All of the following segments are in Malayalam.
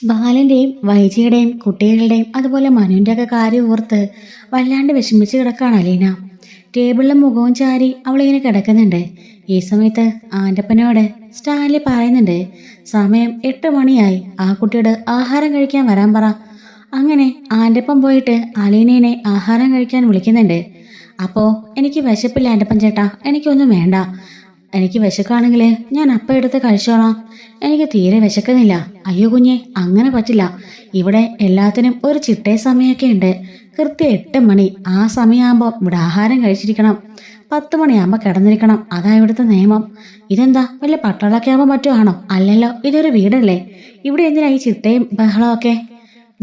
ബാലൻ്റെയും വൈജിയുടെയും കുട്ടികളുടെയും അതുപോലെ മനുവിൻ്റെ ഒക്കെ കാര്യം ഓർത്ത് വല്ലാണ്ട് വിഷമിച്ച് കിടക്കുകയാണ് അലീന. ടേബിളിലും മുഖവും ചാരി അവളിങ്ങനെ കിടക്കുന്നുണ്ട്. ഈ സമയത്ത് ആൻ്റപ്പനോട് സ്റ്റാൻലി പറയുന്നുണ്ട്, സമയം 8 മണിയായി, ആ കുട്ടിയോട് ആഹാരം കഴിക്കാൻ വരാൻ പറ. അങ്ങനെ ആൻ്റപ്പൻ പോയിട്ട് അലീനേനെ ആഹാരം കഴിക്കാൻ വിളിക്കുന്നുണ്ട്. അപ്പോൾ എനിക്ക് വിശപ്പില്ല ആൻ്റപ്പൻ ചേട്ടാ, എനിക്കൊന്നും വേണ്ട. എനിക്ക് വിശക്കാണെങ്കിൽ ഞാൻ അപ്പം എടുത്ത് കഴിച്ചോളാം, എനിക്ക് തീരെ വിശക്കുന്നില്ല. അയ്യോ കുഞ്ഞെ, അങ്ങനെ പറ്റില്ല. ഇവിടെ എല്ലാത്തിനും ഒരു ചിട്ടയ സമയമൊക്കെ ഉണ്ട്. കൃത്യം 8 മണി, ആ സമയമാകുമ്പോൾ ഇവിടെ ആഹാരം കഴിച്ചിരിക്കണം. 10 മണിയാകുമ്പോൾ കിടന്നിരിക്കണം, അതാ ഇവിടുത്തെ നിയമം. ഇതെന്താ വല്ല പട്ടാളൊക്കെ ആകുമ്പോൾ മറ്റോ ആണോ? അല്ലല്ലോ, ഇതൊരു വീടല്ലേ. ഇവിടെ എന്തിനാ ഈ ചിട്ടയും ബഹളമൊക്കെ?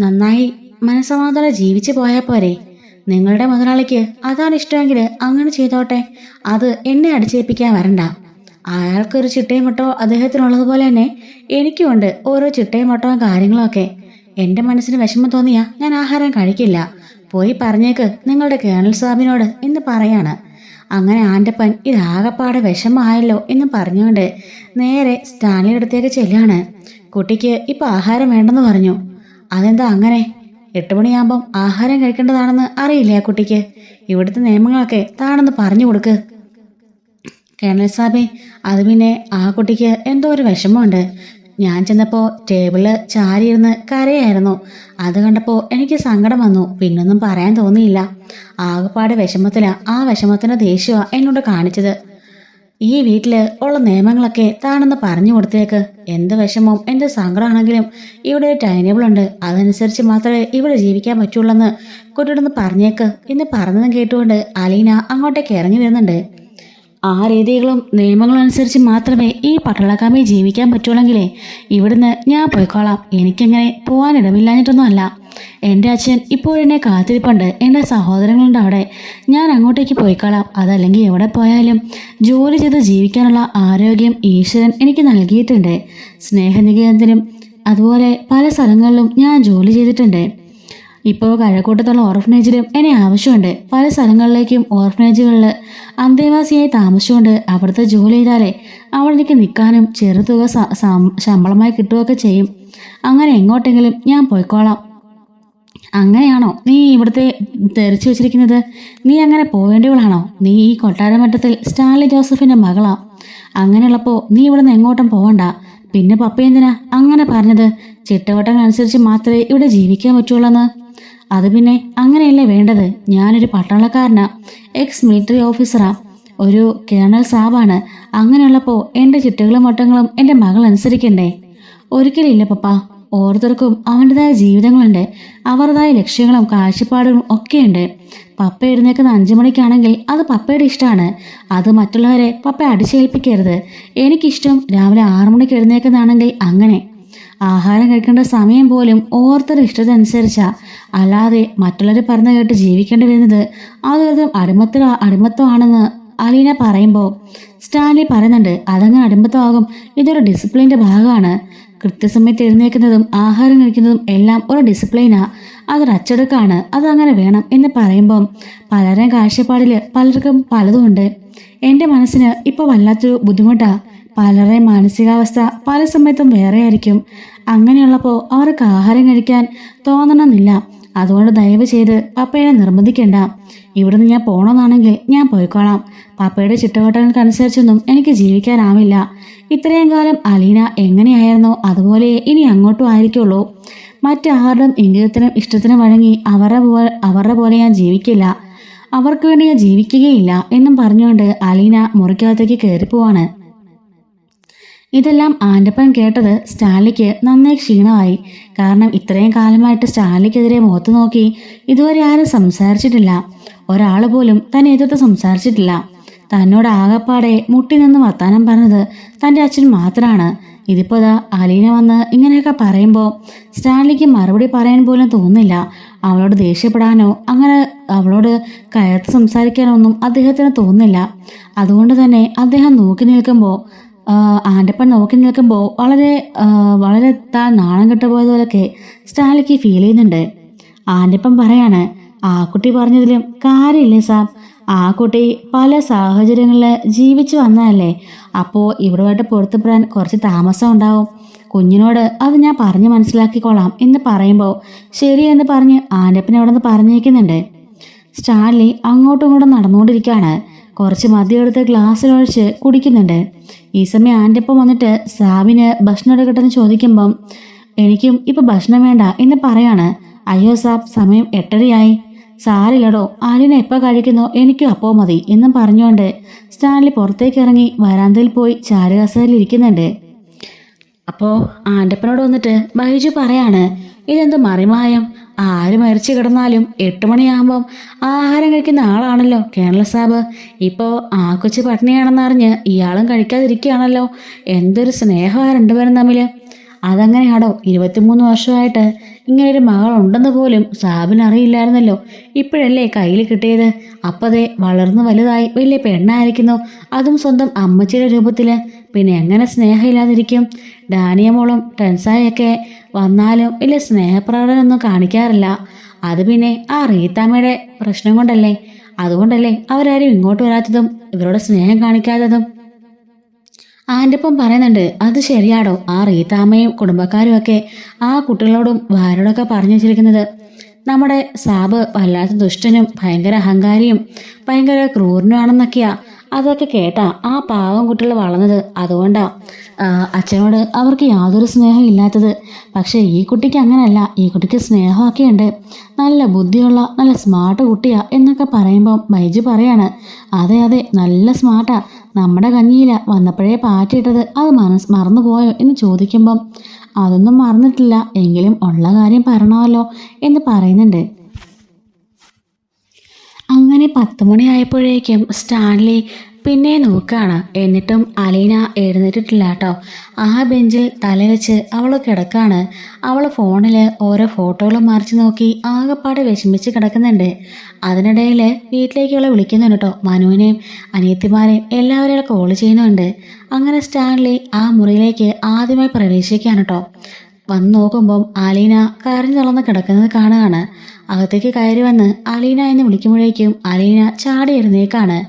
നന്നായി മനസ്സമാധാനം ജീവിച്ചു പോയാൽ പോരെ. നിങ്ങളുടെ മുതലാളിക്ക് അതാണ് ഇഷ്ടമെങ്കിൽ അങ്ങനെ ചെയ്തോട്ടെ, അത് എന്നെ അടിച്ചേൽപ്പിക്കാൻ വരണ്ട. അയാൾക്കൊരു ചിട്ടയും മട്ടോ അദ്ദേഹത്തിനുള്ളതുപോലെ തന്നെ എനിക്കുമുണ്ട് ഓരോ ചിട്ടയും മട്ടവും കാര്യങ്ങളൊക്കെ. എൻ്റെ മനസ്സിന് വിഷമം തോന്നിയാ ഞാൻ ആഹാരം കഴിക്കില്ല. പോയി പറഞ്ഞേക്ക് നിങ്ങളുടെ കേണൽ സാബിനോട് എന്ന് പറയാണ്. അങ്ങനെ ആൻ്റപ്പൻ ഇതാകപ്പാടെ വിഷമമായല്ലോ എന്ന് പറഞ്ഞുകൊണ്ട് നേരെ സ്റ്റാൻലി അടുത്തേക്ക് ചെല്ലാണ്. കുട്ടിക്ക് ഇപ്പം ആഹാരം വേണ്ടെന്ന് പറഞ്ഞു. അതെന്താ അങ്ങനെ? 8 മണിയാകുമ്പം ആഹാരം കഴിക്കേണ്ടതാണെന്ന് അറിയില്ലേ ആ കുട്ടിക്ക്? ഇവിടുത്തെ നിയമങ്ങളൊക്കെ താണെന്ന് പറഞ്ഞു കൊടുക്ക്. കേണൽ സാബേ, അത് പിന്നെ ആ കുട്ടിക്ക് എന്തോ ഒരു വിഷമമുണ്ട്. ഞാൻ ചെന്നപ്പോൾ ടേബിളിൽ ചാരിയിരുന്ന് കരയായിരുന്നു. അത് കണ്ടപ്പോൾ എനിക്ക് സങ്കടം വന്നു. പിന്നൊന്നും പറയാൻ തോന്നിയില്ല. ആകെപ്പാടെ വിഷമത്തിലാ. ആ വിഷമത്തിൻ്റെ ദേഷ്യമാണ് എന്നോട് കാണിച്ചത്. ഈ വീട്ടിൽ ഉള്ള നിയമങ്ങളൊക്കെ താണെന്ന് പറഞ്ഞു കൊടുത്തേക്ക്. എന്ത് വിഷമവും എന്ത് സങ്കടമാണെങ്കിലും ഇവിടെ ഒരു ടൈം ടേബിൾ ഉണ്ട്, അതനുസരിച്ച് മാത്രമേ ഇവിടെ ജീവിക്കാൻ പറ്റുള്ളൂന്ന് കുട്ടിയോടൊന്ന് പറഞ്ഞേക്ക് എന്ന് പറഞ്ഞതും കേട്ടുകൊണ്ട് അലീന അങ്ങോട്ടേക്ക് ഇറങ്ങി വരുന്നുണ്ട്. ആ രീതികളും നിയമങ്ങളും അനുസരിച്ച് മാത്രമേ ഈ പട്ടാളക്കാമി ജീവിക്കാൻ പറ്റുള്ളെങ്കിലേ ഇവിടുന്ന് ഞാൻ പോയിക്കോളാം. എനിക്കങ്ങനെ പോകാനിടമില്ലാഞ്ഞിട്ടൊന്നും അല്ല. എൻ്റെ അച്ഛൻ ഇപ്പോഴെന്നെ കാത്തിരിപ്പുണ്ട്, എൻ്റെ സഹോദരങ്ങളുണ്ട് അവിടെ. ഞാൻ അങ്ങോട്ടേക്ക് പോയിക്കോളാം. അതല്ലെങ്കിൽ എവിടെ പോയാലും ജോലി ചെയ്ത് ജീവിക്കാനുള്ള ആരോഗ്യം ഈശ്വരൻ എനിക്ക് നൽകിയിട്ടുണ്ട്. സ്നേഹനികേതനും അതുപോലെ പല സ്ഥലങ്ങളിലും ഞാൻ ജോലി ചെയ്തിട്ടുണ്ട്. ഇപ്പോൾ കഴക്കൂട്ടത്തുള്ള ഓർഫനേജിലും എന്നെ ആവശ്യമുണ്ട്. പല സ്ഥലങ്ങളിലേക്കും ഓർഫനേജുകളിൽ അന്തേവാസിയായി താമസിച്ചുകൊണ്ട് അവിടുത്തെ ജോലി ചെയ്താലേ അവിടെ എനിക്ക് നിൽക്കാനും ചെറുതുക ശമ്പളമായി കിട്ടുകയൊക്കെ ചെയ്യും. അങ്ങനെ എങ്ങോട്ടെങ്കിലും ഞാൻ പോയിക്കോളാം. അങ്ങനെയാണോ നീ ഇവിടുത്തെ തെറിച്ചു വെച്ചിരിക്കുന്നത്? നീ അങ്ങനെ പോവേണ്ടവളാണോ? നീ ഈ കൊട്ടാരമറ്റത്തിൽ സ്റ്റാൻലി ജോസഫിൻ്റെ മകളാ. അങ്ങനെയുള്ളപ്പോൾ നീ ഇവിടുന്ന് എങ്ങോട്ടും പോകണ്ട. പിന്നെ പപ്പ എന്തിനാ അങ്ങനെ പറഞ്ഞത്? ചിട്ടവട്ടങ്ങൾ അനുസരിച്ച് മാത്രമേ ഇവിടെ ജീവിക്കാൻ പറ്റുള്ളൂന്ന്. അത് പിന്നെ അങ്ങനെയല്ലേ വേണ്ടത്. ഞാനൊരു പട്ടാളക്കാരനാ, എക്സ് മിലിറ്ററി ഓഫീസറാ, ഒരു കേണൽ സാബാണ്. അങ്ങനെയുള്ളപ്പോൾ എൻ്റെ ചിട്ടകളും മട്ടങ്ങളും എൻ്റെ മകൾ അനുസരിക്കണ്ടേ? ഒരിക്കലില്ല പപ്പ. ഓരോരുത്തർക്കും അവൻ്റെതായ ജീവിതങ്ങളുണ്ട്, അവരുടേതായ ലക്ഷ്യങ്ങളും കാഴ്ചപ്പാടുകളും ഒക്കെയുണ്ട്. പപ്പ എഴുന്നേക്കുന്ന 5 മണിക്കാണെങ്കിൽ അത് പപ്പയുടെ ഇഷ്ടമാണ്. അത് മറ്റുള്ളവരെ പപ്പ അടിച്ചേൽപ്പിക്കരുത്. എനിക്കിഷ്ടം രാവിലെ 6 മണിക്ക് എഴുന്നേക്കുന്നതാണെങ്കിൽ അങ്ങനെ. ആഹാരം കഴിക്കേണ്ട സമയം പോലും ഓരോരുത്തരുടെ ഇഷ്ടത്തനുസരിച്ചാ. അല്ലാതെ മറ്റുള്ളവർ പറഞ്ഞു കേട്ട് ജീവിക്കേണ്ടി വരുന്നത് അതൊരു അടിമത്തമാണെന്ന് അലീന പറയുമ്പോൾ സ്റ്റാൻലി പറയുന്നുണ്ട്, അതങ്ങനെ അടിമത്തമാകും. ഇതൊരു ഡിസിപ്ലിൻ്റെ ഭാഗമാണ്. കൃത്യസമയത്ത് എഴുന്നേൽക്കുന്നതും ആഹാരം കഴിക്കുന്നതും എല്ലാം ഒരു ഡിസിപ്ലിനാ, അതൊരു അച്ചടക്കമാണ്, അതങ്ങനെ വേണം എന്ന് പറയുമ്പം പലരുടെയും കാഴ്ചപ്പാടിൽ പലർക്കും പലതുമുണ്ട്. എൻ്റെ മനസ്സിന് ഇപ്പോൾ വല്ലാത്തൊരു ബുദ്ധിമുട്ടാണ്. പലരുടെയും മാനസികാവസ്ഥ പല സമയത്തും വേറെ ആയിരിക്കും. അങ്ങനെയുള്ളപ്പോൾ അവർക്ക് ആഹാരം കഴിക്കാൻ തോന്നണമെന്നില്ല. അതുകൊണ്ട് ദയവ് ചെയ്ത് പപ്പയെ നിർബന്ധിക്കേണ്ട. ഇവിടുന്ന് ഞാൻ പോകണമെന്നാണെങ്കിൽ ഞാൻ പോയിക്കോളാം. പപ്പയുടെ ചുറ്റുവട്ടങ്ങൾക്കനുസരിച്ചൊന്നും എനിക്ക് ജീവിക്കാനാവില്ല. ഇത്രയും കാലം അലീന എങ്ങനെയായിരുന്നോ അതുപോലെ ഇനി അങ്ങോട്ടും ആയിരിക്കുള്ളൂ. മറ്റാരുടെയും ഇംഗിതത്തിനും ഇഷ്ടത്തിനും വഴങ്ങി അവരുടെ പോലെ ഞാൻ ജീവിക്കില്ല. അവർക്ക് വേണ്ടി ഞാൻ ജീവിക്കുകയില്ല എന്നും പറഞ്ഞുകൊണ്ട് അലീന മുറിക്കകത്തേക്ക് കയറിപ്പോവാണ്. ഇതെല്ലാം ആൻ്റപ്പൻ കേട്ടത് സ്റ്റാൻലിക്ക് നന്നായി ക്ഷീണമായി. കാരണം ഇത്രയും കാലമായിട്ട് സ്റ്റാൻലിക്കെതിരെ മുഖത്ത് നോക്കി ഇതുവരെ ആരും സംസാരിച്ചിട്ടില്ല. ഒരാൾ പോലും തന്നെ എതിർത്ത് സംസാരിച്ചിട്ടില്ല. തന്നോട് ആകപ്പാടെ മുട്ടി നിന്ന് വർത്താനം പറഞ്ഞത് തൻ്റെ അച്ഛൻ മാത്രമാണ്. ഇതിപ്പോൾ ദാ അലീന വന്ന് ഇങ്ങനെയൊക്കെ പറയുമ്പോൾ സ്റ്റാൻലിക്ക് മറുപടി പറയാൻ പോലും തോന്നില്ല. അവളോട് ദേഷ്യപ്പെടാനോ അങ്ങനെ അവളോട് കയർത്ത് സംസാരിക്കാനോ ഒന്നും അദ്ദേഹത്തിന് തോന്നില്ല. അതുകൊണ്ട് തന്നെ അദ്ദേഹം ആൻ്റപ്പൻ നോക്കി നിൽക്കുമ്പോൾ വളരെ താൻ നാണം കെട്ടുപോയതുപോലൊക്കെ സ്റ്റാൻലിക്ക് ഫീൽ ചെയ്യുന്നുണ്ട്. ആൻ്റപ്പൻ പറയാണ്, ആ കുട്ടി പറഞ്ഞതിലും കാര്യമില്ലേ സാബ്. ആ കുട്ടി പല സാഹചര്യങ്ങളിൽ ജീവിച്ചു വന്നതല്ലേ. അപ്പോൾ ഇവിടുമായിട്ട് പൊരുത്തപ്പെടാൻ കുറച്ച് താമസം ഉണ്ടാവും. കുഞ്ഞിനോട് അത് ഞാൻ പറഞ്ഞ് മനസ്സിലാക്കിക്കോളാം എന്ന് പറയുമ്പോൾ ശരി എന്ന് പറഞ്ഞ് ആൻ്റപ്പനെ അവിടെ നിന്ന് പറഞ്ഞേക്കുന്നുണ്ട്. സ്റ്റാൻലി അങ്ങോട്ടും ഇങ്ങോട്ടും നടന്നുകൊണ്ടിരിക്കുകയാണ്. കുറച്ച് മദ്യം എടുത്ത് ഗ്ലാസ്സിലൊഴിച്ച് കുടിക്കുന്നുണ്ട്. ഈ സമയം ആൻ്റപ്പം വന്നിട്ട് സാബിന് ഭക്ഷണം എടുക്കട്ടെന്ന് ചോദിക്കുമ്പം എനിക്കും ഇപ്പം ഭക്ഷണം വേണ്ട എന്ന് പറയാണ്. അയ്യോ സാബ്, സമയം 8:30 സാരില്ലടോ, ആലിന എപ്പോൾ കഴിക്കുന്നോ എനിക്കും അപ്പോൾ മതി എന്നും പറഞ്ഞുകൊണ്ട് സ്റ്റാൻലി പുറത്തേക്ക് ഇറങ്ങി വരാന്തയിൽ പോയി ചാരുകസേരയിൽ ഇരിക്കുന്നുണ്ട്. അപ്പോൾ ആൻ്റപ്പനോട് വന്നിട്ട് ബൈജു പറയാണ്, ഇതെന്ത് മറിമായം, ആര് മരിച്ചു കിടന്നാലും 8 മണിയാകുമ്പം ആഹാരം കഴിക്കുന്ന ആളാണല്ലോ കേണൽ സാബ്. ഇപ്പോൾ ആ കൊച്ചു പട്ടിണിയാണെന്നറിഞ്ഞ് ഇയാളും കഴിക്കാതിരിക്കുകയാണല്ലോ. എന്തൊരു സ്നേഹമാണ് രണ്ടുപേരും തമ്മിൽ. അതങ്ങനെയാണോ? 23 വർഷമായിട്ട് ഇങ്ങനൊരു മകളുണ്ടെന്ന് പോലും സാബിന് അറിയില്ലായിരുന്നല്ലോ. ഇപ്പോഴല്ലേ കയ്യിൽ കിട്ടിയത്. അപ്പതേ വളർന്നു വലുതായി വലിയ പെണ്ണായിരിക്കുന്നു, അതും സ്വന്തം അമ്മച്ചിയുടെ രൂപത്തിൽ. പിന്നെ എങ്ങനെ സ്നേഹമില്ലാതിരിക്കും? ഡാനിയ മോളും ടെൻസായൊക്കെ വന്നാലും വലിയ സ്നേഹപ്രകടനമൊന്നും കാണിക്കാറില്ല. അത് പിന്നെ ആ റീത്താമ്മയുടെ പ്രശ്നം കൊണ്ടല്ലേ. അതുകൊണ്ടല്ലേ അവരാരും ഇങ്ങോട്ട് വരാത്തതും ഇവരോട് സ്നേഹം കാണിക്കാത്തതും. ആൻ്റപ്പം പറയുന്നുണ്ട്, അത് ശരിയാടോ. ആ റീത്താമ്മയും കുടുംബക്കാരും ഒക്കെ ആ കുട്ടികളോടും ഭാര്യയോടൊക്കെ പറഞ്ഞു വെച്ചിരിക്കുന്നത് നമ്മുടെ സാബ് വല്ലാത്ത ദുഷ്ടനും ഭയങ്കര അഹങ്കാരിയും ഭയങ്കര ക്രൂരനുമാണെന്നൊക്കെയാ. അതൊക്കെ കേട്ടാ ആ പാവം കുട്ടികൾ വളർന്നത്. അതുകൊണ്ടാ അച്ഛനോട് അവർക്ക് യാതൊരു സ്നേഹം ഇല്ലാത്തത്. പക്ഷേ ഈ കുട്ടിക്ക് അങ്ങനെയല്ല. ഈ കുട്ടിക്ക് സ്നേഹമൊക്കെ ഉണ്ട്. നല്ല ബുദ്ധിയുള്ള നല്ല സ്മാർട്ട് കുട്ടിയാ എന്നൊക്കെ പറയുമ്പം ബൈജു പറയാണ്, അതെ അതെ, നല്ല സ്മാർട്ടാ. നമ്മുടെ കഞ്ഞിയില വന്നപ്പോഴേ പാറ്റിയിട്ടത് അത് മറന്നുപോയോ എന്ന് ചോദിക്കുമ്പം അതൊന്നും മറന്നിട്ടില്ല, എങ്കിലും ഉള്ള കാര്യം പറയണമല്ലോ എന്ന് പറയുന്നുണ്ട്. അങ്ങനെ 10 മണിയായപ്പോഴേക്കും സ്റ്റാൻലി പിന്നെ നോക്കുകയാണ്. എന്നിട്ടും അലീന എഴുന്നേറ്റിട്ടില്ല കേട്ടോ. ആ ബെഞ്ചിൽ തലവെച്ച് അവൾ കിടക്കാണ്. അവൾ ഫോണിൽ ഓരോ ഫോട്ടോകളും മറിച്ച് നോക്കി ആകെപ്പാടെ വിഷമിച്ച് കിടക്കുന്നുണ്ട്. അതിനിടയിൽ വീട്ടിലേക്ക് അവളെ വിളിക്കുന്നുണ്ട് കേട്ടോ. മനുവിനെയും അനിയത്തിമാരെയും എല്ലാവരെയും കോൾ ചെയ്യുന്നുണ്ട്. അങ്ങനെ സ്റ്റാൻലി ആ മുറിയിലേക്ക് ആദ്യമായി പ്രവേശിക്കുകയാണ് കേട്ടോ. വന്ന് നോക്കുമ്പം അലീന കരഞ്ഞു തളർന്ന് കിടക്കുന്നത് കാണുകയാണ്. അകത്തേക്ക് കയറി വന്ന് അലീന എന്ന് വിളിക്കുമ്പോഴേക്കും അലീന ചാടി എഴുന്നേക്കാണ്.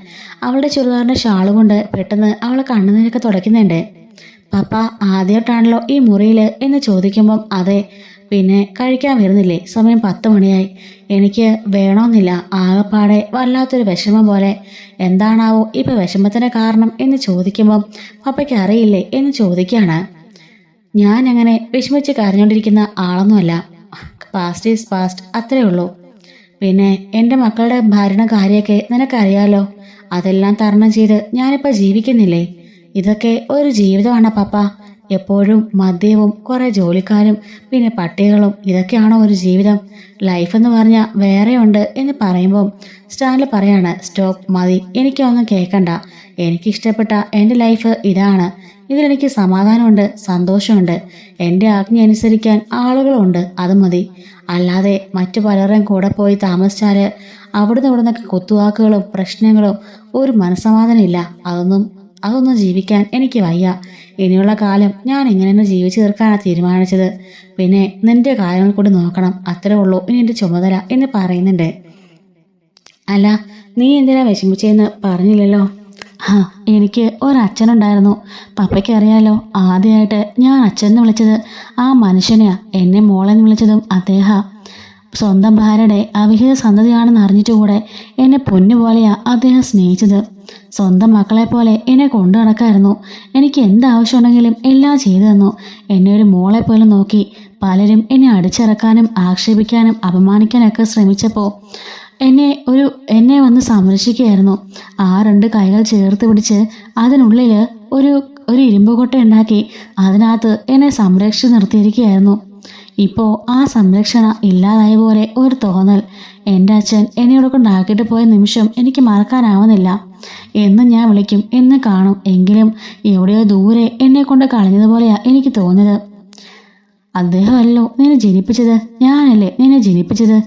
അവളുടെ ചുരിദാറിൻ്റെ ഷാള് കൊണ്ട് പെട്ടെന്ന് അവളെ കണ്ണുനീരൊക്കെ തുടയ്ക്കുന്നുണ്ട്. പപ്പ ആദ്യമായിട്ടാണല്ലോ ഈ മുറിയിൽ എന്ന് ചോദിക്കുമ്പം അതെ. പിന്നെ കഴിക്കാൻ വരുന്നില്ലേ? സമയം 10 മണിയായി. എനിക്ക് വേണമെന്നില്ല. ആകെപ്പാടെ വല്ലാത്തൊരു വിഷമം പോലെ. എന്താണാവോ ഇപ്പം വിഷമത്തിൻ്റെ കാരണം എന്ന് ചോദിക്കുമ്പം പപ്പയ്ക്ക് അറിയില്ലേ എന്ന് ചോദിക്കുകയാണ്. ഞാൻ അങ്ങനെ വിഷമിച്ച് കരഞ്ഞുകൊണ്ടിരിക്കുന്ന ആളൊന്നുമല്ല. പാസ്റ്റ് ഈസ് പാസ്റ്റ്, അത്രേ ഉള്ളൂ. പിന്നെ എൻ്റെ മക്കളുടെ ഭാര്യയുടെ കാര്യമൊക്കെ നിനക്കറിയാലോ. അതെല്ലാം തരണം ചെയ്ത് ഞാനിപ്പോൾ ജീവിക്കുന്നില്ലേ? ഇതൊക്കെ ഒരു ജീവിതമാണ് പപ്പ. എപ്പോഴും മദ്യവും കുറേ ജോലിക്കാരും പിന്നെ പട്ടികളും, ഇതൊക്കെയാണോ ഒരു ജീവിതം? ലൈഫ് എന്ന് പറഞ്ഞാൽ വേറെ ഉണ്ട് എന്ന് പറയുമ്പം സ്റ്റാൻലി പറയാണ്, സ്റ്റോപ്പ്, മതി, എനിക്കൊന്നും കേൾക്കണ്ട. എനിക്കിഷ്ടപ്പെട്ട എൻ്റെ ലൈഫ് ഇതാണ്. ഇതിലെനിക്ക് സമാധാനമുണ്ട്, സന്തോഷമുണ്ട്. എൻ്റെ ആജ്ഞ അനുസരിക്കാൻ ആളുകളുണ്ട്, അത് മതി. അല്ലാതെ മറ്റു പലരുടെയും കൂടെ പോയി താമസിച്ചാൽ അവിടുന്ന് ഇവിടുന്നൊക്കെ കുത്തുവാക്കുകളും പ്രശ്നങ്ങളും, ഒരു മനസ്സമാധാനം ഇല്ല. അതൊന്നും ജീവിക്കാൻ എനിക്ക് വയ്യ. ഇനിയുള്ള കാലം ഞാൻ ഇങ്ങനെ തന്നെ ജീവിച്ചു തീർക്കാനാണ് തീരുമാനിച്ചത്. പിന്നെ നിന്റെ കാര്യങ്ങൾ കൂടി നോക്കണം, അത്രേ ഉള്ളൂ ഇനി എൻ്റെ ചുമതല എന്ന് പറയുന്നുണ്ട്. അല്ല, നീ എന്തിനാ വിഷമിച്ചെന്ന് പറഞ്ഞില്ലല്ലോ? എനിക്ക് ഒരച്ഛനുണ്ടായിരുന്നു. പപ്പയ്ക്ക് അറിയാലോ, ആദ്യമായിട്ട് ഞാൻ അച്ഛനെന്ന് വിളിച്ചത് ആ മനുഷ്യനെയാണ്. എന്നെ മോളെന്ന് വിളിച്ചതും അദ്ദേഹം. സ്വന്തം ഭാര്യയുടെ അവിഹിത സന്തതിയാണെന്ന് അറിഞ്ഞിട്ടുകൂടെ എന്നെ പൊന്നുപോലെയാണ് അദ്ദേഹം സ്നേഹിച്ചത്. സ്വന്തം മക്കളെ പോലെ എന്നെ കൊണ്ടു നടക്കായിരുന്നു. എനിക്ക് എന്താവശ്യമുണ്ടെങ്കിലും എല്ലാം ചെയ്തു തന്നു. എന്നെ ഒരു മോളെ പോലെ നോക്കി. പലരും എന്നെ അടിച്ചിറക്കാനും ആക്ഷേപിക്കാനും അപമാനിക്കാനൊക്കെ ശ്രമിച്ചപ്പോൾ എന്നെ വന്ന് സംരക്ഷിക്കുകയായിരുന്നു. ആ 2 കൈകൾ ചേർത്ത് പിടിച്ച് അതിനുള്ളിൽ ഒരു ഇരുമ്പ് കൊട്ട ഉണ്ടാക്കി അതിനകത്ത് എന്നെ സംരക്ഷിച്ച് നിർത്തിയിരിക്കുകയായിരുന്നു. ഇപ്പോൾ ആ സംരക്ഷണ ഇല്ലാതായ പോലെ ഒരു തോന്നൽ. എൻ്റെ അച്ഛൻ എന്നോട് കൊണ്ടാക്കിയിട്ട് പോയ നിമിഷം എനിക്ക് മറക്കാനാവുന്നില്ല. എന്നും ഞാൻ വിളിക്കും, എന്ന് കാണും. എങ്കിലും എവിടെയോ ദൂരെ എന്നെ കൊണ്ട് കളഞ്ഞതുപോലെയാണ് എനിക്ക് തോന്നിയത്. അദ്ദേഹമല്ലോ നിന്നെ ജനിപ്പിച്ചത്, ഞാനല്ലേ നിന്നെ ജനിപ്പിച്ചത്.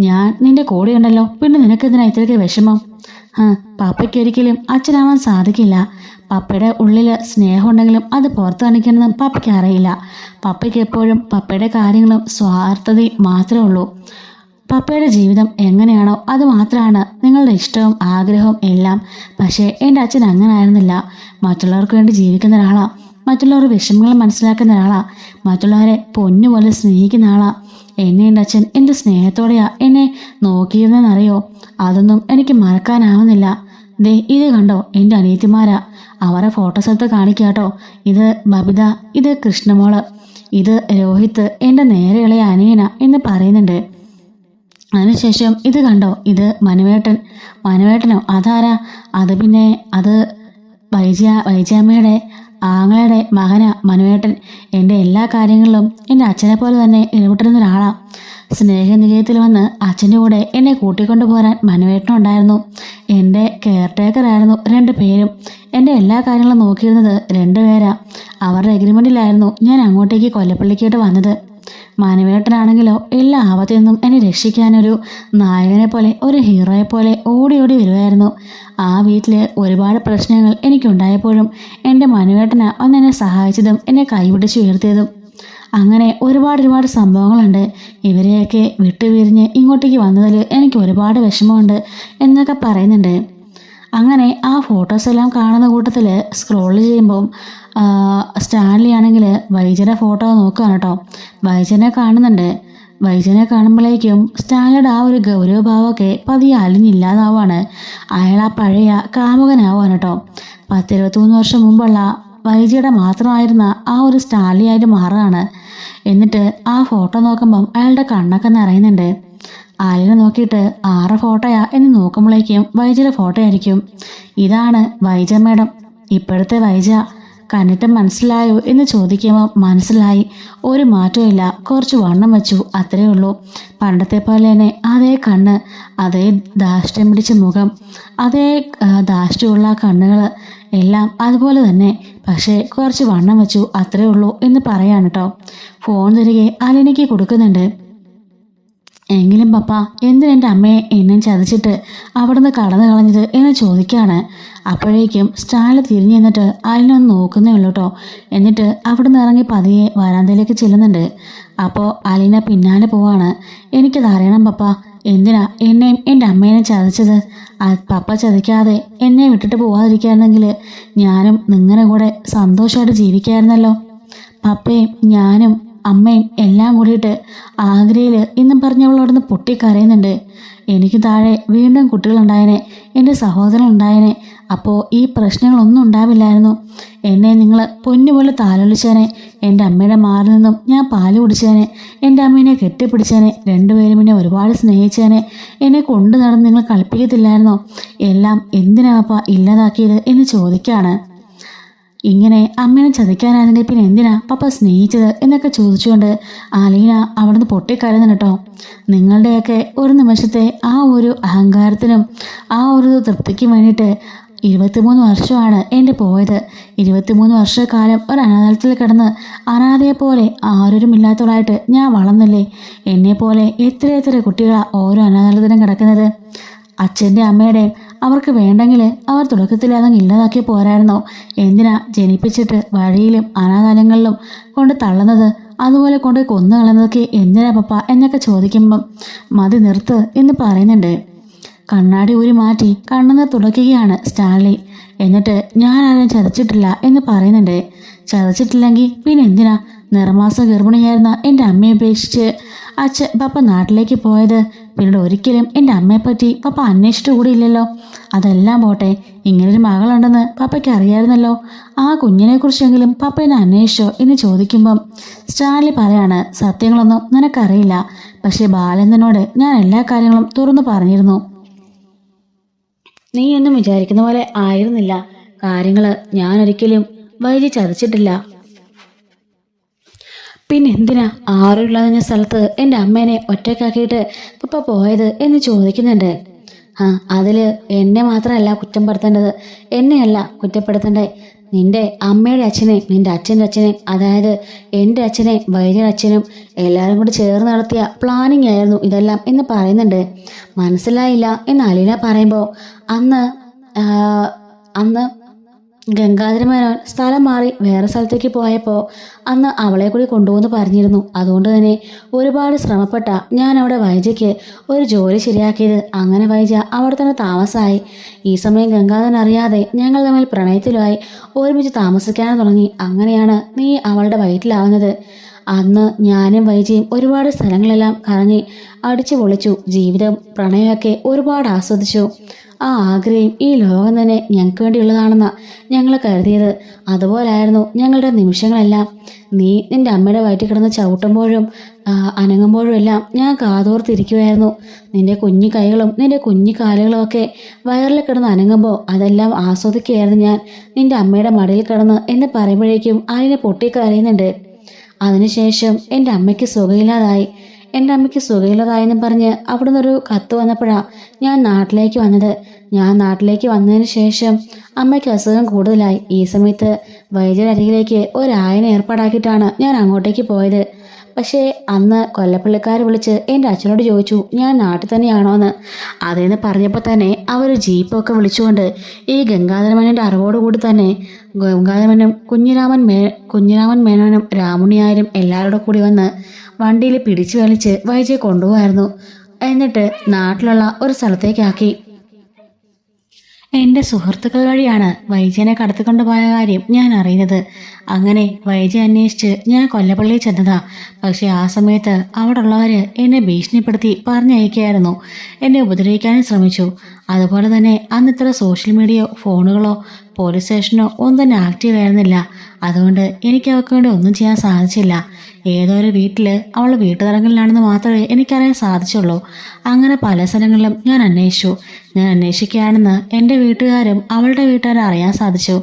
ഞാൻ നിന്റെ കൂടെ ഉണ്ടല്ലോ, പിന്നെ നിനക്കെന്തിനാ ഇത്രയ്ക്ക് വിഷമം? പപ്പയ്ക്കൊരിക്കലും അച്ഛനാവാൻ സാധിക്കില്ല. പപ്പയുടെ ഉള്ളിൽ സ്നേഹമുണ്ടെങ്കിലും അത് പുറത്തു കാണിക്കണമെന്ന് പപ്പയ്ക്ക് അറിയില്ല. പപ്പയ്ക്ക് എപ്പോഴും പപ്പയുടെ കാര്യങ്ങളും സ്വാർത്ഥതയും മാത്രമേ ഉള്ളൂ. പപ്പയുടെ ജീവിതം എങ്ങനെയാണോ അത് മാത്രമാണ് നിങ്ങളുടെ ഇഷ്ടവും ആഗ്രഹവും എല്ലാം. പക്ഷേ എൻ്റെ അച്ഛൻ അങ്ങനെ ആയിരുന്നില്ല. മറ്റുള്ളവർക്ക് വേണ്ടി ജീവിക്കുന്ന ഒരാളാണ്. മറ്റുള്ളവരുടെ വിഷമങ്ങൾ മനസ്സിലാക്കുന്ന ആളാ, മറ്റുള്ളവരെ പൊന്നുപോലെ സ്നേഹിക്കുന്ന ആളാ. എന്നെ എൻ്റെ അച്ഛൻ എന്ത് സ്നേഹത്തോടെയാ എന്നെ നോക്കിയിരുന്നെന്നറിയോ? അതൊന്നും എനിക്ക് മറക്കാനാവുന്നില്ല. ദേ ഇത് കണ്ടോ, എൻ്റെ അനിയത്തിമാരാ. അവരെ ഫോട്ടോസ് എടുത്ത് കാണിക്കാട്ടോ. ഇത് ബബിത, ഇത് കൃഷ്ണമോള്, ഇത് രോഹിത്ത്, എൻ്റെ നേരെ ഇളയ അനിയന എന്ന് പറയുന്നുണ്ട്. അതിനുശേഷം ഇത് കണ്ടോ, ഇത് മനുവേട്ടനോ? അതാരാ? അത് പിന്നെ അത് വൈജാമ്മയുടെ ആങ്ങളുടെ മകനാ മനുവേട്ടൻ. എൻ്റെ എല്ലാ കാര്യങ്ങളിലും എൻ്റെ അച്ഛനെ പോലെ തന്നെ ഇടപെട്ടിരുന്ന ഒരാളാ. സ്നേഹനിലയത്തിൽ വന്ന് അച്ഛൻ്റെ കൂടെ എന്നെ കൂട്ടിക്കൊണ്ടു പോരാൻ മനുവേട്ടനുണ്ടായിരുന്നു. എൻ്റെ കെയർടേക്കറായിരുന്നു 2 പേരും. എൻ്റെ എല്ലാ കാര്യങ്ങളും നോക്കിയിരുന്നത് 2 പേരാ. അവരുടെ എഗ്രിമെൻറ്റിലായിരുന്നു ഞാൻ അങ്ങോട്ടേക്ക് കൊല്ലപ്പള്ളിക്കായിട്ട് വന്നത്. മനുവേട്ടനാണെങ്കിലോ എല്ലാ ആപത്തിൽ നിന്നും എന്നെ രക്ഷിക്കാനൊരു നായകനെ പോലെ, ഒരു ഹീറോയെ പോലെ ഓടി ഓടി വരുമായിരുന്നു. ആ വീട്ടിൽ ഒരുപാട് പ്രശ്നങ്ങൾ എനിക്കുണ്ടായപ്പോഴും എൻ്റെ മനുവേട്ടനാ എന്നെ സഹായിച്ചതും എന്നെ കൈപിടിച്ച് ഉയർത്തിയതും. അങ്ങനെ ഒരുപാട് സംഭവങ്ങളുണ്ട്. ഇവരെയൊക്കെ വിട്ടുപിരിഞ്ഞ് ഇങ്ങോട്ടേക്ക് വന്നതിൽ എനിക്ക് ഒരുപാട് വിഷമമുണ്ട് എന്നൊക്കെ പറയുന്നുണ്ട്. അങ്ങനെ ആ ഫോട്ടോസ് എല്ലാം കാണുന്ന കൂട്ടത്തിൽ സ്ക്രോൾ ചെയ്യുമ്പം സ്റ്റാൻലി ആണെങ്കിൽ വൈജയുടെ ഫോട്ടോ നോക്കുകയാണ് കേട്ടോ. വൈജനെ കാണുന്നുണ്ട്. വൈജനെ കാണുമ്പോഴേക്കും സ്റ്റാൻലിയുടെ ആ ഒരു ഗൗരവഭാവമൊക്കെ പതിയെ അലിഞ്ഞില്ലാതാവാണ്. അയാൾ ആ പഴയ കാമുകനാവാണ് കേട്ടോ. 10-23 വർഷം മുമ്പുള്ള വൈജയുടെ മാത്രമായിരുന്ന ആ ഒരു സ്റ്റാൻലി ആയിട്ട് മാറുകയാണ്. എന്നിട്ട് ആ ഫോട്ടോ നോക്കുമ്പം അയാളുടെ കണ്ണൊക്കെ നിറയുന്നുണ്ട്. ആലിനെ നോക്കിയിട്ട് 6 ഫോട്ടോയാ എന്ന് നോക്കുമ്പോഴേക്കും വൈജയുടെ ഫോട്ടോ ആയിരിക്കും. ഇതാണ് വൈജ മേഡം, ഇപ്പോഴത്തെ വൈജ. കണ്ടിട്ട് മനസ്സിലായോ എന്ന് ചോദിക്കുമ്പോൾ മനസ്സിലായി, ഒരു മാറ്റവും ഇല്ല, കുറച്ച് വണ്ണം വെച്ചു, അത്രേ ഉള്ളൂ. പണ്ടത്തെ പോലെ തന്നെ അതേ കണ്ണ്, അതേ ധാഷ്ട്യം പിടിച്ച മുഖം, അതേ ധാഷ്ട്യമുള്ള കണ്ണുകൾ എല്ലാം അതുപോലെ തന്നെ, പക്ഷേ കുറച്ച് വണ്ണം വെച്ചു, അത്രേ ഉള്ളൂ എന്ന് പറയാണ് കേട്ടോ. ഫോൺ തിരികെ അലിനയ്ക്ക് കൊടുക്കുന്നുണ്ട്. എങ്കിലും പപ്പ എന്തിനെൻ്റെ അമ്മയെ എന്നെ ചതിച്ചിട്ട് അവിടുന്ന് കടന്നു കളഞ്ഞത് എന്ന് ചോദിക്കുകയാണ്. അപ്പോഴേക്കും സ്റ്റാൻലി തിരിഞ്ഞു നിന്നിട്ട് അലിനൊന്ന് നോക്കുന്നേ ഉള്ളൂ കേട്ടോ. എന്നിട്ട് അവിടുന്ന് ഇറങ്ങി പതിയെ വരാന്തയിലേക്ക് ചെല്ലുന്നുണ്ട്. അപ്പോൾ അലിന പിന്നാലെ പോവാണ്. എനിക്കത് അറിയണം പപ്പ, എന്തിനാ എന്നെയും എൻ്റെ അമ്മേനെ ചതിച്ചത്? പപ്പ ചതിക്കാതെ എന്നെ വിട്ടിട്ട് പോവാതിരിക്കായിരുന്നെങ്കിൽ ഞാനും നിങ്ങളുടെ കൂടെ സന്തോഷമായിട്ട് ജീവിക്കായിരുന്നല്ലോ. പപ്പയും ഞാനും അമ്മയും എല്ലാം കൂടിയിട്ട് ആഗ്രയിൽ എന്നും പറഞ്ഞവളോടൊന്ന് പൊട്ടിക്കരയുന്നുണ്ട്. എനിക്ക് താഴെ വീണ്ടും കുട്ടികളുണ്ടായനെ, എൻ്റെ സഹോദരൻ ഉണ്ടായനെ. അപ്പോൾ ഈ പ്രശ്നങ്ങളൊന്നും ഉണ്ടാവില്ലായിരുന്നു. എന്നെ നിങ്ങൾ പൊന്നുപോലെ താലോലിച്ചേനെ. എൻ്റെ അമ്മയുടെ മാറിൽ നിന്നും ഞാൻ പാല് കുടിച്ചേനെ. എൻ്റെ അമ്മേനെ കെട്ടിപ്പിടിച്ചേനെ. 2 പേരും എന്നെ ഒരുപാട് സ്നേഹിച്ചേനെ. എന്നെ കൊണ്ടു നടന്ന് നിങ്ങൾ കളിപ്പിക്കത്തില്ലായിരുന്നോ? എല്ലാം എന്തിനാപ്പാ ഇല്ലാതാക്കിയത് എന്ന് ചോദിക്കുകയാണ്. ഇങ്ങനെ അമ്മേനെ ചതിക്കാനാണെങ്കിൽ പിന്നെ എന്തിനാ പപ്പ സ്നേഹിച്ചത് എന്നൊക്കെ ചോദിച്ചുകൊണ്ട് അലീന അവിടുന്ന് പൊട്ടിക്കരയുന്നു കേട്ടോ. നിങ്ങളുടെയൊക്കെ ഒരു നിമിഷത്തെ ആ ഒരു അഹങ്കാരത്തിനും ആ ഒരു തൃപ്തിക്കും വേണ്ടിയിട്ട് 23 വർഷമാണ് എൻ്റെ പോയത്. 23 വർഷക്കാലം ഒരു അനാഥാലയത്തിൽ കിടന്ന് അനാഥയെപ്പോലെ ആരോരുമില്ലാത്തവളായിട്ട് ഞാൻ വളർന്നില്ലേ? എന്നെപ്പോലെ എത്ര കുട്ടികളാണ് ഓരോ അനാഥാലയത്തിലും കിടക്കുന്നത്. അച്ഛൻ്റെ അമ്മയുടെയും അവർക്ക് വേണ്ടെങ്കിൽ അവർ തുടക്കത്തിൽ അതങ്ങ് ഇല്ലാതാക്കി പോരായിരുന്നോ? എന്തിനാ ജനിപ്പിച്ചിട്ട് വഴിയിലും അനാഥാലയങ്ങളിലും കൊണ്ട് തള്ളുന്നത്? അതുപോലെ കൊണ്ട് കൊന്നു കളയുന്നതൊക്കെ എന്തിനാ പപ്പ എന്നൊക്കെ ചോദിക്കുമ്പം മതി നിർത്ത് എന്ന് പറയുന്നുണ്ട്. കണ്ണാടി ഊരി മാറ്റി കണ്ണുനീർ തുടയ്ക്കുകയാണ് സ്റ്റാൻലി. എന്നിട്ട് ഞാൻ ആരും ചതിച്ചിട്ടില്ല എന്ന് പറയുന്നുണ്ട്. ചതിച്ചിട്ടില്ലെങ്കിൽ പിന്നെ എന്തിനാ നിറമാസം ഗർഭിണിയായിരുന്ന എൻ്റെ അമ്മയെ ഉപേക്ഷിച്ച് പപ്പ നാട്ടിലേക്ക് പോയത്? പിന്നീട് ഒരിക്കലും എൻ്റെ അമ്മയെപ്പറ്റി പപ്പ അന്വേഷിച്ചിട്ട് കൂടിയില്ലല്ലോ. അതെല്ലാം പോട്ടെ, ഇങ്ങനൊരു മകളുണ്ടെന്ന് പപ്പയ്ക്ക് അറിയാമായിരുന്നല്ലോ. ആ കുഞ്ഞിനെക്കുറിച്ചെങ്കിലും പപ്പ എന്നെ അന്വേഷിച്ചോ എന്ന് ചോദിക്കുമ്പം സ്റ്റാൻലി പറയാണ്, സത്യങ്ങളൊന്നും നിനക്കറിയില്ല. പക്ഷേ ബാലേന്ദ്രനോട് ഞാൻ എല്ലാ കാര്യങ്ങളും തുറന്നു പറഞ്ഞിരുന്നു. നീ എന്നും വിചാരിക്കുന്ന പോലെ ആയിരുന്നില്ല കാര്യങ്ങൾ. ഞാനൊരിക്കലും വൈകി ചതിച്ചിട്ടില്ല. പിന്നെ എന്തിനാ ആരുമില്ലാതിരുന്ന സ്ഥലത്ത് എൻ്റെ അമ്മേനെ ഒറ്റയ്ക്കാക്കിയിട്ട് പപ്പ പോയത് എന്ന് ചോദിക്കുന്നുണ്ട്. അതിൽ എന്നെ മാത്രമല്ല കുറ്റപ്പെടുത്തേണ്ടത്, എന്നെയല്ല കുറ്റപ്പെടുത്തേണ്ടേ, നിന്റെ അമ്മയുടെ അച്ഛനെ, നിന്റെ അച്ഛൻ്റെ അച്ഛനെ, അതായത് എൻ്റെ അച്ഛനെ, വൈദ്യയുടെ അച്ഛനും എല്ലാവരും കൂടി ചേർന്ന് നടത്തിയ പ്ലാനിങ് ആയിരുന്നു ഇതെല്ലാം എന്ന് പറയുന്നുണ്ട്. മനസ്സിലായില്ല എന്ന് അലീന പറയുമ്പോൾ അന്ന് ഗംഗാധര മേനോൻ സ്ഥലം മാറി വേറെ സ്ഥലത്തേക്ക് പോയപ്പോൾ അന്ന് അവളെ കൂടി കൊണ്ടുപോകുന്നു പറഞ്ഞിരുന്നു. അതുകൊണ്ട് തന്നെ ഒരുപാട് ശ്രമപ്പെട്ട ഞാൻ അവിടെ വൈജയ്ക്ക് ഒരു ജോലി ശരിയാക്കിയത്. അങ്ങനെ വൈജ അവിടെ തന്നെ താമസമായി. ഈ സമയം ഗംഗാധരൻ അറിയാതെ ഞങ്ങൾ തമ്മിൽ പ്രണയത്തിലുമായി ഒരുമിച്ച് താമസിക്കാൻ തുടങ്ങി. അങ്ങനെയാണ് നീ അവളുടെ വയറ്റിലാവുന്നത്. അന്ന് ഞാനും വൈജയും ഒരുപാട് സ്ഥലങ്ങളെല്ലാം കറങ്ങി അടിച്ചു പൊളിച്ചു. ജീവിതം പ്രണയമൊക്കെ ഒരുപാട് ആസ്വദിച്ചു. ആ ആഗ്രഹം ഈ ലോകം തന്നെ ഞങ്ങൾക്ക് വേണ്ടിയുള്ളതാണെന്നാണ് ഞങ്ങൾ കരുതിയത്. അതുപോലായിരുന്നു ഞങ്ങളുടെ നിമിഷങ്ങളെല്ലാം. നീ നിൻ്റെ അമ്മയുടെ വയറ്റിൽ കിടന്ന് ചവിട്ടുമ്പോഴും അനങ്ങുമ്പോഴും എല്ലാം ഞാൻ കാതോർത്തിരിക്കുമായിരുന്നു. നിൻ്റെ കുഞ്ഞു കൈകളും നിൻ്റെ കുഞ്ഞു കാലുകളും ഒക്കെ വയറിൽ കിടന്ന് അനങ്ങുമ്പോൾ അതെല്ലാം ആസ്വദിക്കുകയായിരുന്നു ഞാൻ. നിൻ്റെ അമ്മയുടെ മടിയിൽ കിടന്ന് എന്ന് പറയുമ്പോഴേക്കും അതിനെ പൊട്ടിക്കരയുന്നുണ്ട്. അതിനുശേഷം എൻ്റെ അമ്മയ്ക്ക് സുഖമില്ലാതായെന്ന് പറഞ്ഞ് അവിടെ നിന്നൊരു കത്ത് വന്നപ്പോഴാണ് ഞാൻ നാട്ടിലേക്ക് വന്നത്. ഞാൻ നാട്ടിലേക്ക് വന്നതിന് ശേഷം അമ്മയ്ക്ക് അസുഖം കൂടുതലായി. ഈ സമയത്ത് വൈദ്യരരികിലേക്ക് ഒരായനെ ഏർപ്പാടാക്കിയിട്ടാണ് ഞാൻ അങ്ങോട്ടേക്ക് പോയത്. പക്ഷേ അന്ന് കൊല്ലപ്പള്ളിക്കാർ വിളിച്ച് എൻ്റെ അച്ഛനോട് ചോദിച്ചു ഞാൻ നാട്ടിൽ തന്നെയാണോ എന്ന്. അതേന്ന് പറഞ്ഞപ്പോൾ തന്നെ അവർ ജീപ്പൊക്കെ വിളിച്ചുകൊണ്ട് ഈ ഗംഗാധരമേനോൻ്റെ അറിവോടുകൂടി തന്നെ ഗംഗാധരമേനും കുഞ്ഞിരാമൻ മേനോനും രാമുണിയാരും എല്ലാവരോടും കൂടി വന്ന് വണ്ടിയിൽ പിടിച്ചു വലിച്ച് വൈജയെ കൊണ്ടുപോകായിരുന്നു. എന്നിട്ട് നാട്ടിലുള്ള ഒരു സ്ഥലത്തേക്കാക്കി. എൻ്റെ സുഹൃത്തുക്കൾ വഴിയാണ് വൈജയനെ കടത്തിക്കൊണ്ടുപോയ കാര്യം ഞാൻ അറിയുന്നത്. അങ്ങനെ വൈജയെ അന്വേഷിച്ച് ഞാൻ കൊല്ലപ്പള്ളിയിൽ ചെന്നതാ. പക്ഷേ ആ സമയത്ത് അവിടെ ഉള്ളവർ എന്നെ ഭീഷണിപ്പെടുത്തി പറഞ്ഞയക്കുകയായിരുന്നു. എന്നെ ഉപദ്രവിക്കാനും ശ്രമിച്ചു. അതുപോലെ തന്നെ അന്ന് ഇത്ര സോഷ്യൽ മീഡിയയോ ഫോണുകളോ പോലീസ് സ്റ്റേഷനോ ഒന്നും തന്നെ ആക്റ്റീവ് ആയിരുന്നില്ല. അതുകൊണ്ട് എനിക്ക് അവൾക്ക് വേണ്ടി ഒന്നും ചെയ്യാൻ സാധിച്ചില്ല. ഏതോ ഒരു വീട്ടിൽ അവൾ വീട്ടുതടങ്കലിലാണെന്ന് മാത്രമേ എനിക്കറിയാൻ സാധിച്ചുള്ളൂ. അങ്ങനെ പല സ്ഥലങ്ങളിലും ഞാൻ അന്വേഷിച്ചു. ഞാൻ അന്വേഷിക്കുകയാണെന്ന് എൻ്റെ വീട്ടുകാരും അവളുടെ വീട്ടുകാരും അറിയാൻ സാധിച്ചു.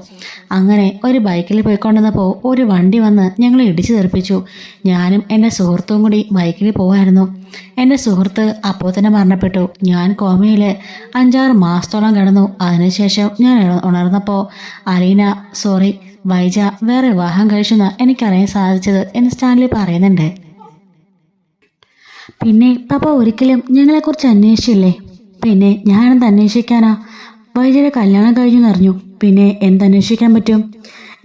അങ്ങനെ ഒരു ബൈക്കിൽ പോയിക്കൊണ്ടിരുന്നപ്പോൾ ഒരു വണ്ടി വന്ന് ഞങ്ങളെ ഇടിച്ചു തെറിപ്പിച്ചു. ഞാനും എൻ്റെ സുഹൃത്തും കൂടി ബൈക്കിൽ പോകായിരുന്നു. എൻ്റെ സുഹൃത്ത് അപ്പോൾ തന്നെ മരണപ്പെട്ടു. ഞാൻ കോമയിൽ 5-6 മാസത്തോളം കിടന്നു. അതിനുശേഷം ഞാൻ ഉണർന്നപ്പോൾ വൈജ വേറെ വിവാഹം കഴിച്ചെന്ന് എനിക്കറിയാൻ സാധിച്ചത് എന്ന് സ്റ്റാൻലി പറയുന്നുണ്ട്. പിന്നെ പപ്പ ഒരിക്കലും ഞങ്ങളെക്കുറിച്ച് അന്വേഷിച്ചില്ലേ? പിന്നെ ഞാനെന്ത് അന്വേഷിക്കാനാ? വൈജയുടെ കല്യാണം കഴിഞ്ഞെന്നറിഞ്ഞു. പിന്നെ എന്തന്വേഷിക്കാൻ പറ്റും?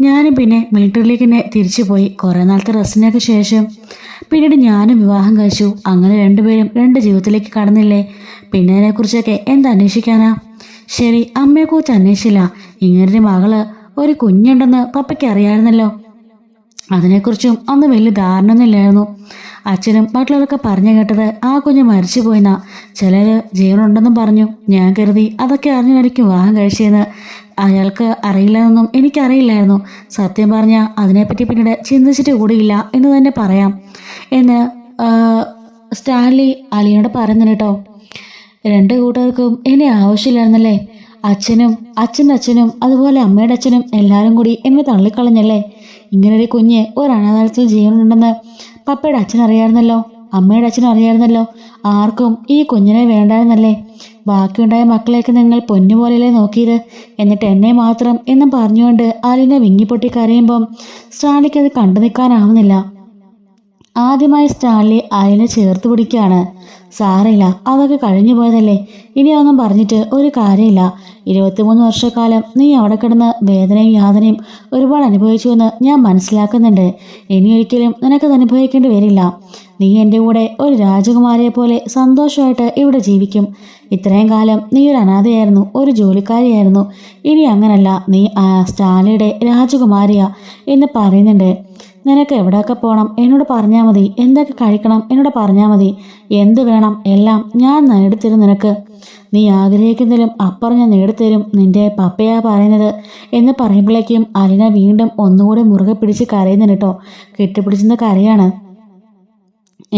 ഞാനും പിന്നെ മിലിറ്ററിയിലേക്ക് തന്നെ തിരിച്ചു പോയി. കുറേ നാളത്തെ റെസ്റ്റിനൊക്കെ ശേഷം പിന്നീട് ഞാനും വിവാഹം കഴിച്ചു. അങ്ങനെ രണ്ടുപേരും രണ്ട് ജീവിതത്തിലേക്ക് കടന്നില്ലേ? പിന്നെ അതിനെക്കുറിച്ചൊക്കെ എന്തന്വേഷിക്കാനാ? ശരി, അമ്മയെക്കുറിച്ച് അന്വേഷിച്ചില്ല. ഇങ്ങനൊരു മകള് ഒരു കുഞ്ഞുണ്ടെന്ന് പപ്പയ്ക്ക് അറിയാമായിരുന്നല്ലോ. അതിനെക്കുറിച്ചും അന്ന് വലിയ ധാരണയൊന്നുമില്ലായിരുന്നു. അച്ഛനും മറ്റുള്ളവരൊക്കെ പറഞ്ഞു കേട്ടത് ആ കുഞ്ഞ് മരിച്ചു പോയെന്നാ. ചിലർ ജീവനുണ്ടെന്നും പറഞ്ഞു. ഞാൻ കരുതി അതൊക്കെ അറിഞ്ഞായിരിക്കും വിവാഹം കഴിച്ചതെന്ന്. അയാൾക്ക് അറിയില്ലെന്നൊന്നും എനിക്കറിയില്ലായിരുന്നു. സത്യം പറഞ്ഞാൽ അതിനെപ്പറ്റി പിന്നീട് ചിന്തിച്ചിട്ട് കൂടിയില്ല എന്ന് തന്നെ പറയാം എന്ന് സ്റ്റാൻലി അലിയോട് പറയുന്നു കേട്ടോ. രണ്ട് കൂട്ടർക്കും എന്നെ ആവശ്യമില്ലായിരുന്നല്ലേ? അച്ഛൻ്റെ അച്ഛനും അതുപോലെ അമ്മയുടെ അച്ഛനും എല്ലാവരും കൂടി എന്നെ തള്ളിക്കളഞ്ഞല്ലേ? ഇങ്ങനൊരു കുഞ്ഞ് ഒരു അനാഥാലയത്തിൽ ജീവനുണ്ടെന്ന് പപ്പയുടെ അച്ഛൻ അറിയാമായിരുന്നല്ലോ, അമ്മയുടെ അച്ഛനും അറിയാമായിരുന്നല്ലോ. ആർക്കും ഈ കുഞ്ഞിനെ വേണ്ടായിരുന്നല്ലേ? ബാക്കിയുണ്ടായ മക്കളെയൊക്കെ നിങ്ങൾ പൊന്നുപോലെയല്ലേ നോക്കിയത്? എന്നിട്ട് എന്നെ മാത്രം എന്നും പറഞ്ഞുകൊണ്ട് ആലിനെ വിങ്ങിപ്പൊട്ടി കരയുമ്പം സ്റ്റാൻലിക്ക് അത് കണ്ടു നിൽക്കാനാവുന്നില്ല. ആദ്യമായി സ്റ്റാൻലി ആലിനെ ചേർത്ത് പിടിക്കുകയാണ്. സാരമില്ല, അതൊക്കെ കഴിഞ്ഞു പോയതല്ലേ. ഇനി ഒന്നും പറഞ്ഞിട്ട് ഒരു കാര്യമില്ല. 23 വർഷക്കാലം നീ അവിടെ കിടന്ന് വേദനയും യാതനയും ഒരുപാട് അനുഭവിച്ചുവെന്ന് ഞാൻ മനസ്സിലാക്കുന്നുണ്ട്. ഇനിയൊരിക്കലും നിനക്കത് അനുഭവിക്കേണ്ടി വരില്ല. നീ എൻ്റെ കൂടെ ഒരു രാജകുമാരിയെ പോലെ സന്തോഷമായിട്ട് ഇവിടെ ജീവിക്കും. ഇത്രയും കാലം നീ ഒരു അനാഥയായിരുന്നു, ഒരു ജോലിക്കാരിയായിരുന്നു. ഇനി അങ്ങനല്ല, നീ സ്റ്റാൻലിയുടെ രാജകുമാരിയാ എന്ന് പറയുന്നുണ്ട്. നിനക്ക് എവിടെയൊക്കെ പോകണം എന്നോട് പറഞ്ഞാൽ മതി. എന്തൊക്കെ കഴിക്കണം എന്നോട് പറഞ്ഞാൽ മതി. എന്ത് വേണം എല്ലാം ഞാൻ നേടിത്തരും നിനക്ക്. നീ ആഗ്രഹിക്കുന്നതിലും അപ്പുറം ഞാൻ നേടിത്തരും. നിന്റെ പപ്പയാ പറയുന്നത് എന്ന് പറയുമ്പോഴേക്കും അലിന വീണ്ടും ഒന്നുകൂടി മുറുകെ പിടിച്ച് കരയുന്നുണ്ട് കേട്ടോ. കെട്ടിപ്പിടിച്ചെന്ന് കരയാണ്.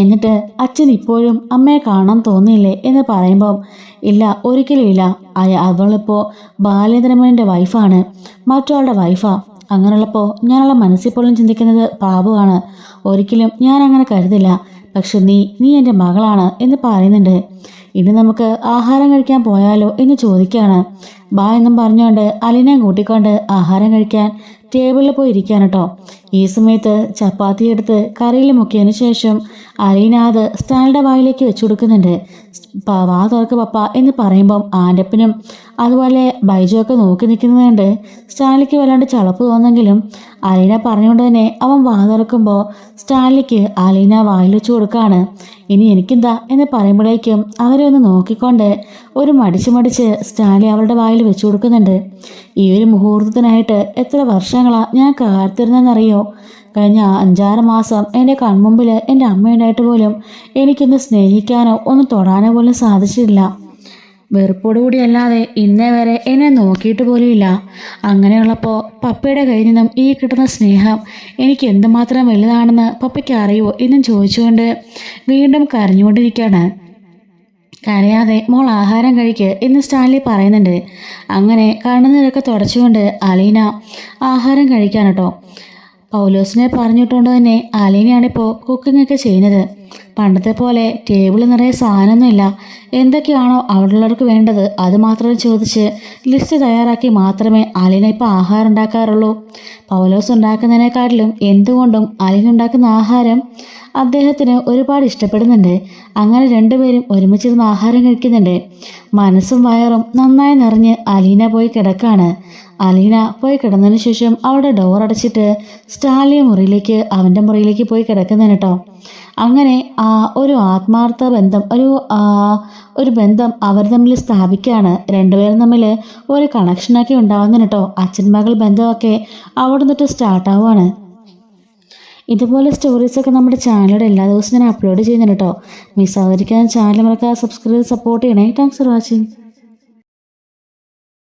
എന്നിട്ട് അച്ഛൻ ഇപ്പോഴും അമ്മയെ കാണാൻ തോന്നിയില്ലേ എന്ന് പറയുമ്പം ഇല്ല, ഒരിക്കലും ഇല്ല. അവളിപ്പോൾ ബാലേന്ദ്രമേൻ്റെ വൈഫാണ്, മറ്റൊരാളുടെ വൈഫാ. അങ്ങനെയുള്ളപ്പോൾ ഞാനുള്ള മനസ്സിൽ പോലും ചിന്തിക്കുന്നത് പാപമാണ്. ഒരിക്കലും ഞാൻ അങ്ങനെ കരുതില്ല. പക്ഷെ നീ എൻ്റെ മകളാണ് എന്ന് പറയുന്നുണ്ട്. ഇനി നമുക്ക് ആഹാരം കഴിക്കാൻ പോയാലോ എന്ന് ചോദിക്കുകയാണ്. ബാ എന്നും പറഞ്ഞുകൊണ്ട് അലീനയും കൂട്ടിക്കൊണ്ട് ആഹാരം കഴിക്കാൻ ടേബിളിൽ പോയി ഇരിക്കാൻ കേട്ടോ. ഈ സമയത്ത് ചപ്പാത്തി എടുത്ത് കറിയിൽ മുക്കിയതിന് ശേഷം അലീന അത് സ്റ്റാലിൻ്റെ വായിലേക്ക് വെച്ചു കൊടുക്കുന്നുണ്ട്. വാ തുറക്ക് പപ്പ എന്ന് പറയുമ്പം ആൻ്റപ്പനും അതുപോലെ ബൈജുവൊക്കെ നോക്കി നിൽക്കുന്നതുകൊണ്ട് സ്റ്റാലിക്ക് വല്ലാണ്ട് ചളപ്പ് തോന്നെങ്കിലും അലീന പറഞ്ഞുകൊണ്ട് തന്നെ അവൻ വാ തുറക്കുമ്പോൾ സ്റ്റാലിക്ക് അലീന വായിൽ വെച്ചു കൊടുക്കുകയാണ്. ഇനി എനിക്കെന്താ എന്ന് പറയുമ്പോഴേക്കും അവരെ ഒന്ന് നോക്കിക്കൊണ്ട് ഒരു മടിച്ച് സ്റ്റാലി അവളുടെ വായിൽ വെച്ചു കൊടുക്കുന്നുണ്ട്. ഈ ഒരു മുഹൂർത്തത്തിനായിട്ട് എത്ര വർഷങ്ങളാണ് ഞാൻ കാത്തിരുന്നെന്നറിയോ? കഴിഞ്ഞ 5-6 മാസം എൻ്റെ കൺമുമ്പിൽ എൻ്റെ അമ്മയുണ്ടായിട്ട് പോലും എനിക്കൊന്ന് സ്നേഹിക്കാനോ ഒന്ന് തൊടാനോ പോലും സാധിച്ചിട്ടില്ല. വെറുപ്പോടുകൂടി അല്ലാതെ ഇന്നേ വരെ എന്നെ നോക്കിയിട്ട് പോലുമില്ല. അങ്ങനെയുള്ളപ്പോൾ പപ്പയുടെ കയ്യിൽ നിന്നും ഈ കിട്ടുന്ന സ്നേഹം എനിക്ക് എന്തുമാത്രം വലുതാണെന്ന് പപ്പയ്ക്ക് അറിയുമോ എന്നും ചോദിച്ചുകൊണ്ട് വീണ്ടും കരഞ്ഞുകൊണ്ടിരിക്കുകയാണ്. കരയാതെ മോൾ ആഹാരം കഴിക്ക് എന്ന് സ്റ്റാൻലി പറയുന്നുണ്ട്. അങ്ങനെ കണ്ണുനീരൊക്കെ തുടച്ചുകൊണ്ട് അലീന ആഹാരം കഴിക്കാൻ കേട്ടോ. പൗലോസിനെ പറഞ്ഞിട്ടുകൊണ്ട് തന്നെ അലീനയാണിപ്പോൾ കുക്കിങ്ങൊക്കെ ചെയ്യുന്നത്. പണ്ടത്തെ പോലെ ടേബിൾ നിറയെ സാധനമൊന്നുമില്ല. എന്തൊക്കെയാണോ അവിടെയുള്ളവർക്ക് വേണ്ടത് അത് മാത്രം ചോദിച്ച് ലിസ്റ്റ് തയ്യാറാക്കി മാത്രമേ അലീന ഇപ്പോൾ ആഹാരം ഉണ്ടാക്കാറുള്ളൂ. പൗലോസ് ഉണ്ടാക്കുന്നതിനെക്കാട്ടിലും എന്തുകൊണ്ടും അലീന ഉണ്ടാക്കുന്ന ആഹാരം അദ്ദേഹത്തിന് ഒരുപാട് ഇഷ്ടപ്പെടുന്നുണ്ട്. അങ്ങനെ രണ്ടുപേരും ഒരുമിച്ചിരുന്ന് ആഹാരം കഴിക്കുന്നുണ്ട്. മനസ്സും വയറും നന്നായി നിറഞ്ഞ് അലീന പോയി കിടക്കാണ്. അലീന പോയി കിടന്നതിന് ശേഷം അവളുടെ ഡോർ അടച്ചിട്ട് സ്റ്റാലിയ മുറിയിലേക്ക് അവൻ്റെ മുറിയിലേക്ക് പോയി കിടക്കുന്നതിന് കേട്ടോ. അങ്ങനെ ഒരു ആത്മാർത്ഥ ബന്ധം ഒരു ബന്ധം അവർ തമ്മിൽ സ്ഥാപിക്കുകയാണ്. രണ്ടുപേരും തമ്മിൽ ഒരു കണക്ഷനൊക്കെ ഉണ്ടാവുന്നതിന് കേട്ടോ. അച്ഛൻ മകൾ ബന്ധമൊക്കെ അവിടെ നിന്നിട്ട് സ്റ്റാർട്ടാവുകയാണ്. ഇതുപോലെ സ്റ്റോറീസൊക്കെ നമ്മുടെ ചാനലിലൂടെ എല്ലാ ദിവസവും ഞാൻ അപ്ലോഡ് ചെയ്യുന്നുണ്ട് കേട്ടോ. മിസ്സാവാതിരിക്കാൻ ചാനൽ മറക്കാതെ സബ്സ്ക്രൈബ് സപ്പോർട്ട് ചെയ്യണേ. Thanks for watching.